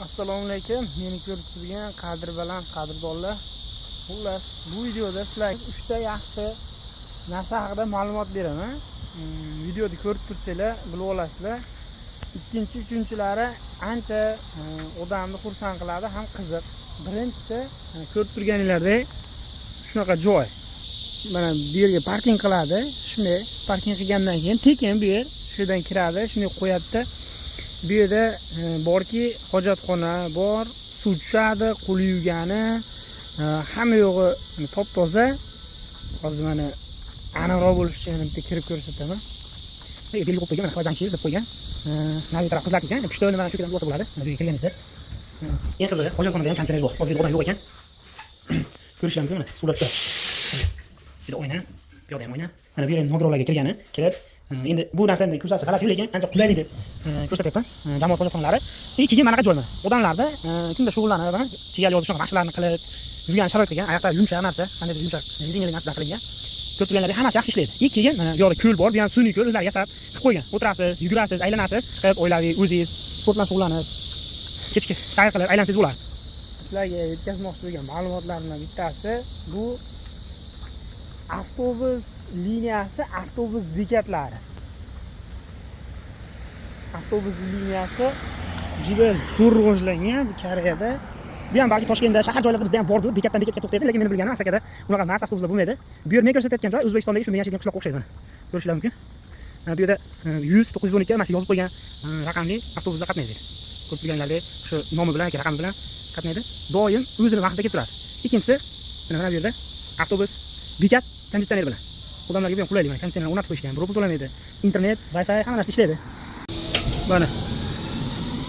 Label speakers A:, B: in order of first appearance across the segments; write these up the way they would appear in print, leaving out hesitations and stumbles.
A: Assalomu alaykum. Meni ko'rib turgan qadrbaland qadrdonlar. Xullas, bu videoda sizlarga 3 ta yaxshi narsa haqida ma'lumot beraman. Videoni ko'rib tursanglar, bilib olasizlar. Ikkinchi, uchinchilari ancha odamni xursand qiladi, ham qiziq. Birinchisi, ko'rib turganinglardek shunaqa joy. Mana bu yerga parking qiladi. Shunday parking qilgandan keyin tekin bu yer, shu yerdan kiradi, shunday qo'yadi. Bu yerda borki, hojatxona bor, suv tushadi, qo'l yuvgani, hamma yo'g'i top-toza. Hozir mana aniqroq bo'lish uchun bitta kirib ko'rsataman. Belgi qo'yib qo'ygan, mana havadan deb qo'ygan. Nari taraf qizlar ekan, pishtoyni mana shu yerdan bo'lsa bo'ladi. Bu yerga kirganingizda. Eng qizig'i, hojatxonada ham konseyner bor. Hozir odam yo'q ekan. Ko'rish mumkin mana, suvlar tushadi. Juda o'yna, bu yoqda ham o'yna. Mana bu yerga nogironlarga kirgani, kelib endi bu narsani ko'rsatish g'alati, lekin ancha qulaylik deb ko'rsatyapman. Jamoat hojatxonalari keyin manaqa joyman. Odamlarda kunda shug'ullanib, chigal yozish shunaqa mashqlarni qilib yurgan sharoit ekan, oyoqlar yumshoq narsa, qanday yumshoq, yengillik narsa qilingan. Ko'p turganlarga hammasi yaxshi ishlaydi. Keyin mana bu yoqda ko'l bor, bu ham sun'iy ko'l, o'zlari yasab qilib qo'ygan. O'tirasiz, yugurasiz, aylanasiz, qilib oilaviy o'zingiz sport bilan shug'ullanib, kechki sayr qilib aylansangiz bo'ladi. Sizlarga yetkazmoqchi bo'lgan ma'lumotlardan bittasi bu avtobus liniyasi, avtobus bekatlari. Avtobus liniyasi juda zo'r rivojlangan bu Koreyada. Bu ham balki Toshkentda, shahar joylarida bizda ham bor-ku, bekatdan bekatga to'xtaydi, lekin men bilganim Asakada unaqa emas, avtobuslar bo'lmaydi. Bu yer men ko'rsatayotgan joy O'zbekistondagi shu men yashaydigan qishloqqa o'xshaydi mana. Ko'rishingiz mumkin. Bu yerda 100 912 mana shu yozib qo'ygan raqamli avtobuslar qatnaydi. Ko'p turganlarda shu nomi bilan, raqami bilan qatnaydi. Doim o'zini vaqtida kelib turadi. Ikkinchisi, mana bu yerda avtobus bekat konditsioner bilan. Odamlarga ham qulaylik, mana konditsioner o'rnatib qo'yishgan, birov pul to'lamaydi. Internet, Wi-Fi hamma narsa ishlaydi. Mana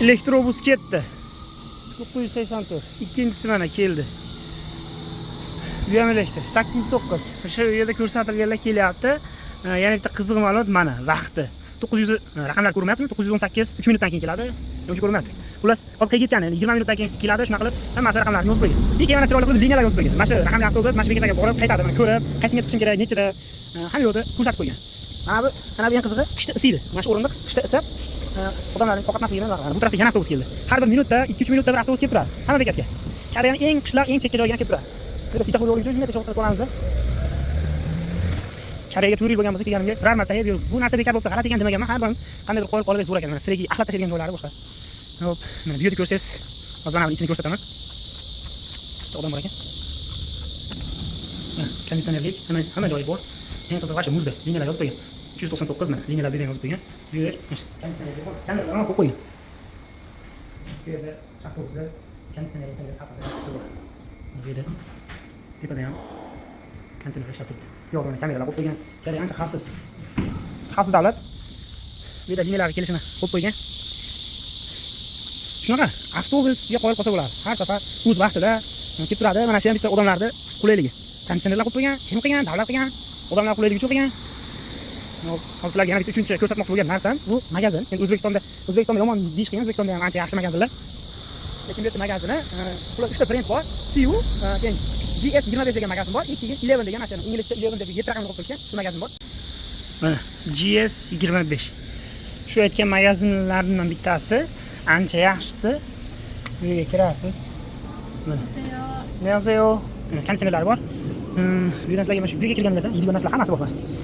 A: elektrobus ketdi. 984. Ikkinchisi mana keldi. Bu ham elektr 809. O'sha yerda ko'rsatilganlar kelyapti. Yana bitta qiziq ma'lumot mana vaqti. 900 raqamlar ko'rinmayaptimi? 918 3 minutdan keyin keladi. Uncha ko'rinmayapti. Xullas, hozir qayerga ketgani? 20 minutdan keyin keladi, shunaqa qilib hammasi raqamlarni yozib qo'ygan. Keyin mana chiroyli qilib liniyalar yozib qo'ygan. Mana shu raqamli avtobus mana shu bekatga borib qaytadi, mana ko'rib, qaysiga chiqishim kerak, nechida, hamma yo'lda ko'rsatib qo'ygan. Mana bu ham qizig'i, qishda isiydi. Mana shu o'rindiq qishda isib, odamlarning sovqotmasligini mana bu tarafga yana avtobus keldi. Har bir minutda 2-3 minutda bir avtobus kelib turadi. Hamma bekatga. Koreyaning eng qishloq, eng chekka joyiga kelib turadi. Biz sita qo'yib o'rganib, shunday to'xtatib qolamiz. Koreyaga tur yil bo'lgan bo'lsa kelganimga biror marta bu narsa bekor bo'lib g'alati ekan demaganman. Har bir qandaydir qo'yib qolib zo'r ekan. Mana sizlarga axlat tashlaydigan joylari boshqa. Hop, mana bu yerda ko'rsangiz, hozir mana ichini ko'rsataman. Odam bor ekan. Mana konditsionerlik, hamma joyi bor. Eng qizig'i muzda liniyalar yozib qo'ygan. 399 mana liniyalar bergan yozib qo'ygan. Bu yer konditsionerlik bor. Kameralarni qo'yib qo'ygan. Bu yerda avtobuslar konditsionerlik qilgan safada bor. Bu yerda tepada ham konditsioner ishlab turibdi. Yo'q, mana kameralar qo'yib qo'ygan. Koreya ancha xavfsiz. Xavfsiz davlat. Bu yerda liniyalar kelishini qo'yib qo'ygan. Shunaqa avtobusga qo'yib qolsa bo'ladi. Har safar o'z vaqtida kelib turadi. Mana shu ham bitta odamlarning qulayligi. Konditsionerlar qo'yib qo'ygan, kim qilgan, davlat qilgan, odamlar qulayligi uchun qilgan. Hozirlarga yana bitta uchinchi ko'rsatmoqchi bo'lgan narsam bu magazin. Endi O'zbekistonda yomon deyish qiyin, O'zbekistonda ham ancha yaxshi magazinlar. Lekin bu yerda magazinni, ular 3 ta brend bor. Siu, keyin GS25 degan magazin bor, keyin 11 degan ashuni inglizcha 11 deb 7 raqamni qo'yib qo'ygan, shu magazin bor. Mana GS25. Shu aytgan magazinlardan bittasi, ancha yaxshisi. Bu yerga kirasiz. Mana. Neozeyo konditsionerlari bor. Bu narsalarga mana shu yerga kirganlarda yeydigan narsalar hammasi bor.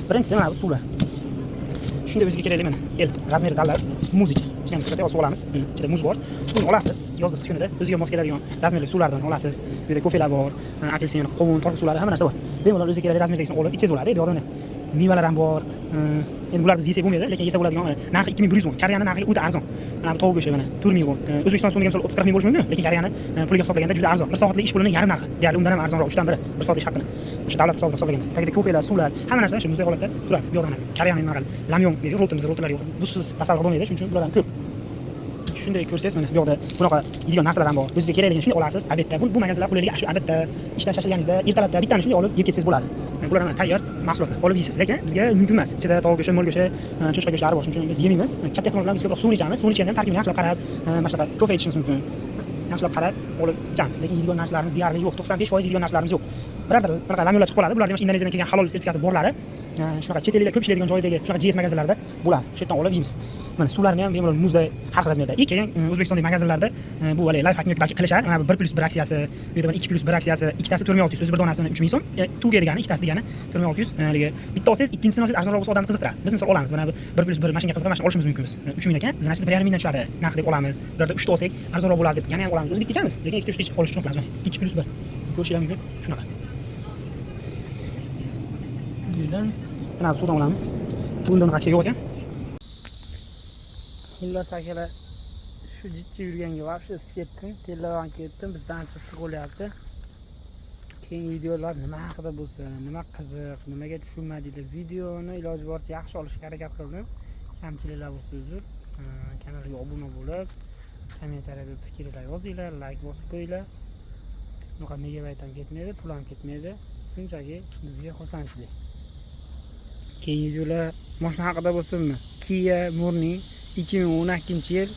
A: Birinchisi mana bu suvlar. Shunday o'ziga kerakli mana el razmeri tanlab, muzicha. Shuni ham ko'rsatib olamiz. Ichida muz bor. Buni olasiz, yozda kunida o'ziga mos keladigan razmerli suvlardan olasiz. Bu yerda kofelar bor, apelsin, qovun, tog' suvlari hamma narsa bor. Bemalol o'ziga kerakli razmerlikni olib ichingiz bo'ladi. Bu yerda mevalar ham bor. Endi bular biz yesak bo'lmaydi, lekin yesak bo'ladigan narxi 2100 won. Koreyaning narxi o'ta arzon. Mana bu tovuq go'shti mana 4000 won. O'zbekiston so'miga misol 30-40 ming bo'lishi mumkin, lekin Koreyani puliga hisoblaganda juda arzon. Bir soatlik ish pulini yarim narxi. Deyarli undan ham arzonroq, 3 dan 1. Bir soat ish haqini. O'sha davlat hisobiga hisoblaganda. Tagida kofelar, suvlar, hamma narsa shu muzday holatda turadi. Bu yoqda Koreyaning narxi lamyon, ro'tlar yo'q. Busiz tasavvur bo'lmaydi, shuning uchun bulardan ko'p. Shunday ko'rsangiz mana bu yoqda bunaqa yeydigan narsalar ham bor. O'zingizga kerakligini shunday olasiz. Albatta bu magazinlar qulayligiga shu albatta ishdan shashilganingizda ertalabda bittani shunday olib yeb ketsangiz bo'ladi. Bular ham tayyor mahsulotlar olib yeysiz. Lekin bizga mumkin emas. Ichida tovuq go'shti, mo'l go'shti, cho'chqa go'shtlari bor. Shuning uchun biz yemaymiz. Katta ehtimol bilan biz ko'proq suvni ichamiz. Suvni ichganda ham tarkibini yaxshilab qarab, mana shunaqa kofe ichishimiz mumkin. Yaxshilab qarab olib ichamiz. Lekin yeydigan narsalarimiz deyarli yo'q. 95% yeydigan narsalarimiz yo'q. birorta bunaqa lamyolar chiqib qoladi. Bularning Indoneziyadan kelgan halol sertifikati borlari, shunaqa chet elliklar ko'p ishlaydigan joydagi shunaqa GS magazinlarda bo'ladi. Shu yerdan olib yeymiz. Mana suvlarni ham bemalol muzda har xil razmerda. Keyin O'zbekistondagi magazinlarda bu hali life hackni balki qilishar. Mana 1+1 aksiyasi, bu yerda 2+1 aksiyasi, ikkitasi 4600, o'zi bir donasini 3000 so'm. Tuga degani, ikkitasi degani 4600. Haligi bitta olsangiz, ikkinchisini olsangiz arzonroq bo'lsa odamni qiziqtiradi. Biz misol olamiz. Mana 1+1 mashinaga qiziqib mashina olishimiz mumkin biz. 3000 ekan. Значит 1,5 mingdan tushadi. Naqdlik olamiz. Bir yerda 3 ta olsak arzonroq bo'ladi deb yana ham olamiz. O'zi bitta ichamiz, lekin ikkita 3 ta olish uchun qilamiz. 2+1. Ko'rishinglar mumkin. Shunaqa. Bundan mana suvdan olamiz. Bundan aksiya yo'q ekan. Xullas akalar, shu jitchi yurganga вообще svetdim, telladan ketdim, bizdan ancha issiq bo'lyapti. Keyingi videolar nima haqida bo'lsa, nima qiziq, nimaga tushunmadinglar, videoni iloji boricha yaxshi olishga harakat qildim. Kamchiliklar bo'lsa uzr. Kanalga obuna bo'lib, kommentariyada fikrlar yozinglar, like bosib qo'yinglar. Bunaqa megabayt ham ketmaydi, pul ham ketmaydi. Shunchaki bizga xursandchilik. Keyingi videolar mashina haqida bo'lsinmi? Kia Morning 2012-yil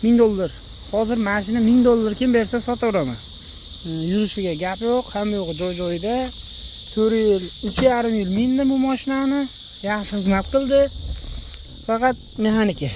A: $1000. Hozir mashina $1000 kim bersa sotaveraman. Yurishiga gap yo'q, hamma yo'q joy-joyida. 4 yil, 3,5 yil mindim bu mashinani. Yaxshi xizmat qildi. Faqat mexaniki.